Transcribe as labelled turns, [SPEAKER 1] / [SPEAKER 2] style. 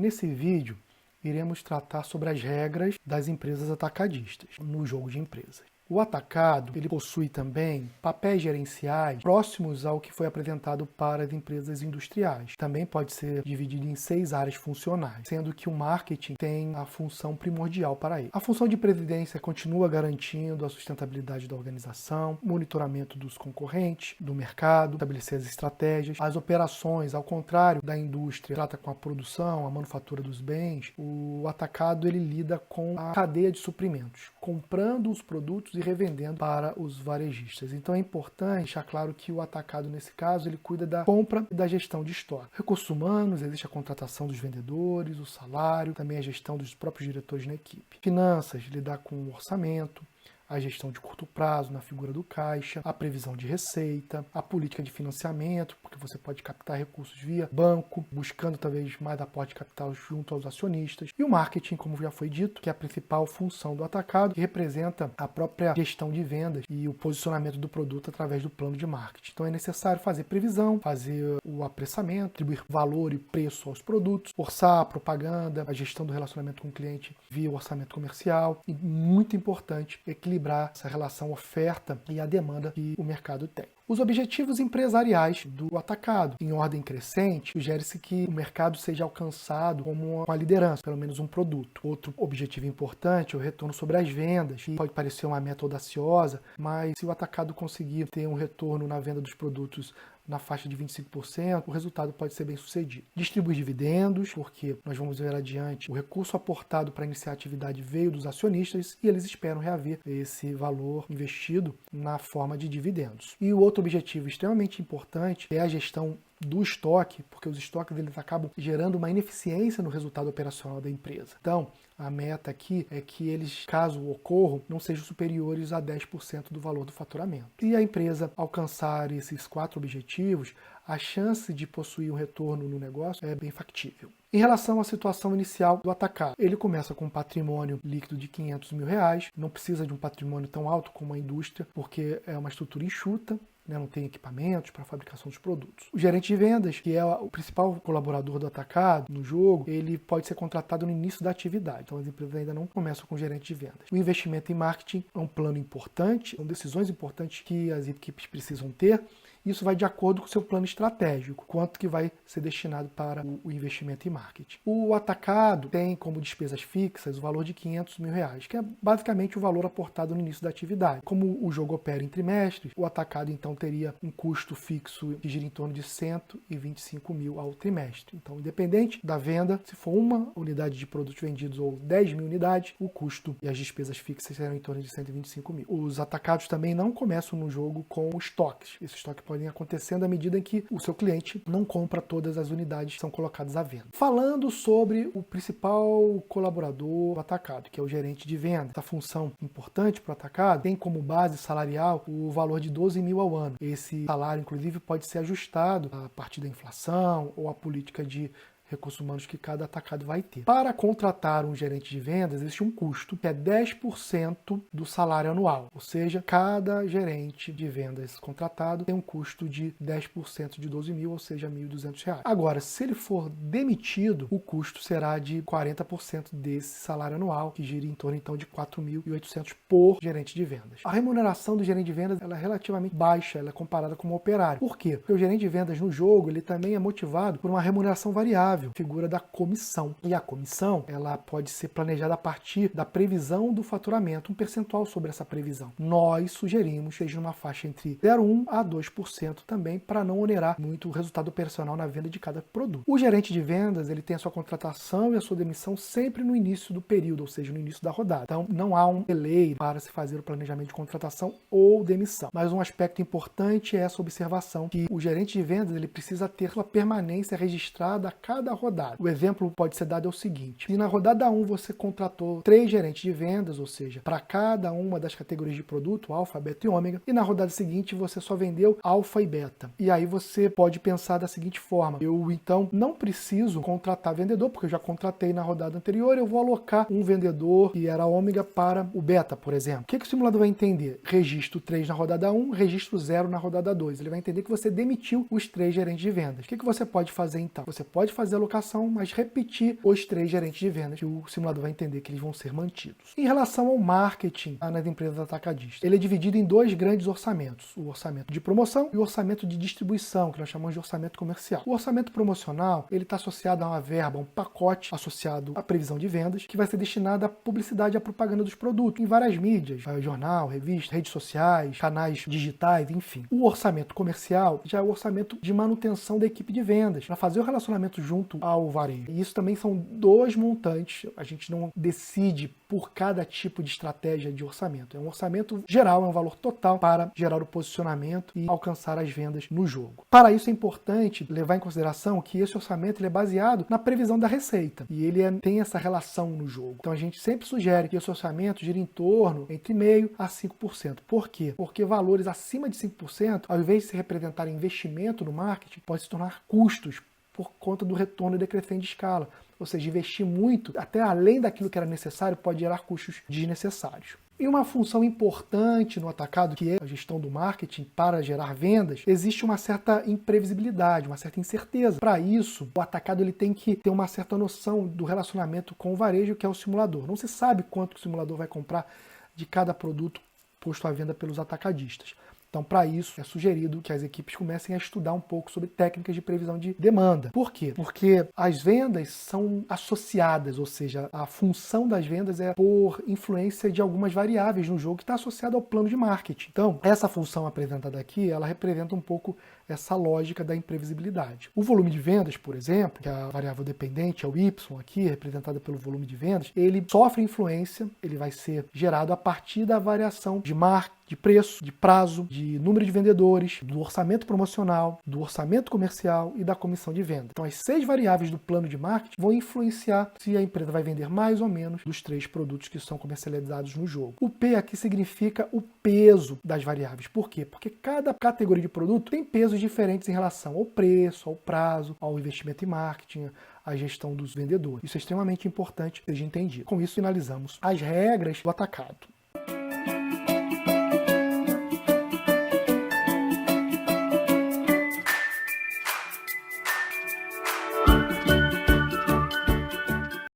[SPEAKER 1] Nesse vídeo, iremos tratar sobre as regras das empresas atacadistas no jogo de empresas. O atacado, ele possui também papéis gerenciais próximos ao que foi apresentado para as empresas industriais. Também pode ser dividido em 6 áreas funcionais, sendo que o marketing tem a função primordial para ele. A função de presidência continua garantindo a sustentabilidade da organização, monitoramento dos concorrentes, do mercado, estabelecer as estratégias. As operações, ao contrário da indústria, trata com a produção, a manufatura dos bens. O atacado, ele lida com a cadeia de suprimentos, comprando os produtos e revendendo para os varejistas. Então é importante deixar claro que o atacado, nesse caso, ele cuida da compra e da gestão de estoque. Recursos humanos, existe a contratação dos vendedores, o salário, também a gestão dos próprios diretores na equipe. Finanças, lidar com o orçamento, a gestão de curto prazo na figura do caixa, a previsão de receita, a política de financiamento, porque você pode captar recursos via banco, buscando talvez mais aporte de capital junto aos acionistas. E o marketing, como já foi dito, que é a principal função do atacado, que representa a própria gestão de vendas e o posicionamento do produto através do plano de marketing. Então é necessário fazer previsão, fazer o apressamento, atribuir valor e preço aos produtos, orçar a propaganda, a gestão do relacionamento com o cliente via orçamento comercial e, muito importante, equilibrar essa relação oferta e a demanda que o mercado tem. Os objetivos empresariais do atacado. Em ordem crescente, sugere-se que o mercado seja alcançado como uma liderança, pelo menos um produto. Outro objetivo importante é o retorno sobre as vendas, que pode parecer uma meta audaciosa, mas se o atacado conseguir ter um retorno na venda dos produtos na faixa de 25%, o resultado pode ser bem sucedido. Distribuir dividendos, porque nós vamos ver adiante, o recurso aportado para iniciar a atividade veio dos acionistas e eles esperam reaver esse valor investido na forma de dividendos. E o outro objetivo extremamente importante é a gestão do estoque, porque os estoques eles acabam gerando uma ineficiência no resultado operacional da empresa. Então, a meta aqui é que eles, caso ocorram, não sejam superiores a 10% do valor do faturamento. Se a empresa alcançar esses 4 objetivos, a chance de possuir um retorno no negócio é bem factível. Em relação à situação inicial do atacado, ele começa com um patrimônio líquido de R$500 mil, não precisa de um patrimônio tão alto como a indústria, porque é uma estrutura enxuta, não tem equipamentos para a fabricação dos produtos. O gerente de vendas, que é o principal colaborador do atacado no jogo, ele pode ser contratado no início da atividade. Então as empresas ainda não começam com gerente de vendas. O investimento em marketing é um plano importante, são decisões importantes que as equipes precisam ter. Isso vai de acordo com o seu plano estratégico, quanto que vai ser destinado para o investimento em marketing. O atacado tem como despesas fixas o valor de R$500 mil, que é basicamente o valor aportado no início da atividade. Como o jogo opera em trimestres, o atacado então teria um custo fixo que gira em torno de R$125 mil ao trimestre. Então, independente da venda, se for uma unidade de produtos vendidos ou 10 mil unidades, o custo e as despesas fixas serão em torno de R$125 mil. Os atacados também não começam no jogo com estoques. Esse estoque podem acontecendo à medida em que o seu cliente não compra todas as unidades que são colocadas à venda. Falando sobre o principal colaborador do atacado, que é o gerente de venda. Essa função importante para o atacado tem como base salarial o valor de 12 mil ao ano. Esse salário, inclusive, pode ser ajustado a partir da inflação ou a política de recursos humanos que cada atacado vai ter. Para contratar um gerente de vendas, existe um custo que é 10% do salário anual, ou seja, cada gerente de vendas contratado tem um custo de 10% de 12 mil, ou seja, R$1.200. Agora, se ele for demitido, o custo será de 40% desse salário anual, que gira em torno então de R$4.800 por gerente de vendas. A remuneração do gerente de vendas ela é relativamente baixa, ela é comparada com um operário. Por quê? Porque o gerente de vendas no jogo ele também é motivado por uma remuneração variável, figura da comissão. E a comissão, ela pode ser planejada a partir da previsão do faturamento, um percentual sobre essa previsão. Nós sugerimos que seja uma faixa entre 0,1% a 2% também, para não onerar muito o resultado operacional na venda de cada produto. O gerente de vendas, ele tem a sua contratação e a sua demissão sempre no início do período, ou seja, no início da rodada. Então, não há um delay para se fazer o planejamento de contratação ou demissão. Mas um aspecto importante é essa observação que o gerente de vendas, ele precisa ter sua permanência registrada a cada rodada. O exemplo pode ser dado é o seguinte: se na rodada 1 você contratou 3 gerentes de vendas, ou seja, para cada uma das categorias de produto, alfa, beta e ômega, e na rodada seguinte você só vendeu alfa e beta. E aí você pode pensar da seguinte forma: eu então não preciso contratar vendedor, porque eu já contratei na rodada anterior, eu vou alocar um vendedor que era ômega para o beta, por exemplo. O que o simulador vai entender? Registro 3 na rodada 1, registro 0 na rodada 2. Ele vai entender que você demitiu os 3 gerentes de vendas. O que você pode fazer então? Você pode fazer fazer a alocação, mas repetir os 3 gerentes de vendas, que o simulador vai entender que eles vão ser mantidos. Em relação ao marketing nas empresas atacadistas, ele é dividido em 2 grandes orçamentos, o orçamento de promoção e o orçamento de distribuição, que nós chamamos de orçamento comercial. O orçamento promocional, ele está associado a uma verba, um pacote associado à previsão de vendas, que vai ser destinado à publicidade e à propaganda dos produtos, em várias mídias, jornal, revista, redes sociais, canais digitais, enfim. O orçamento comercial já é o orçamento de manutenção da equipe de vendas, para fazer o relacionamento junto ao varejo. E isso também são 2 montantes, a gente não decide por cada tipo de estratégia de orçamento. É um orçamento geral, é um valor total para gerar o posicionamento e alcançar as vendas no jogo. Para isso é importante levar em consideração que esse orçamento ele é baseado na previsão da receita e ele tem essa relação no jogo. Então a gente sempre sugere que esse orçamento gire em torno entre 0,5% a 5%. Por quê? Porque valores acima de 5%, ao invés de se representar investimento no marketing, pode se tornar custos por conta do retorno decrescente de escala. Ou seja, investir muito, até além daquilo que era necessário, pode gerar custos desnecessários. E uma função importante no atacado, que é a gestão do marketing para gerar vendas, existe uma certa imprevisibilidade, uma certa incerteza. Para isso, o atacado ele tem que ter uma certa noção do relacionamento com o varejo, que é o simulador. Não se sabe quanto que o simulador vai comprar de cada produto posto à venda pelos atacadistas. Então, para isso, é sugerido que as equipes comecem a estudar um pouco sobre técnicas de previsão de demanda. Por quê? Porque as vendas são associadas, ou seja, a função das vendas é por influência de algumas variáveis no jogo que está associada ao plano de marketing. Então, essa função apresentada aqui, ela representa um pouco essa lógica da imprevisibilidade. O volume de vendas, por exemplo, que é a variável dependente, é o Y aqui, representada pelo volume de vendas, ele sofre influência, ele vai ser gerado a partir da variação de marketing, de preço, de prazo, de número de vendedores, do orçamento promocional, do orçamento comercial e da comissão de venda. Então, as 6 variáveis do plano de marketing vão influenciar se a empresa vai vender mais ou menos dos 3 produtos que são comercializados no jogo. O P aqui significa o peso das variáveis. Por quê? Porque cada categoria de produto tem pesos diferentes em relação ao preço, ao prazo, ao investimento em marketing, à gestão dos vendedores. Isso é extremamente importante que seja entendido. Com isso, finalizamos as regras do atacado.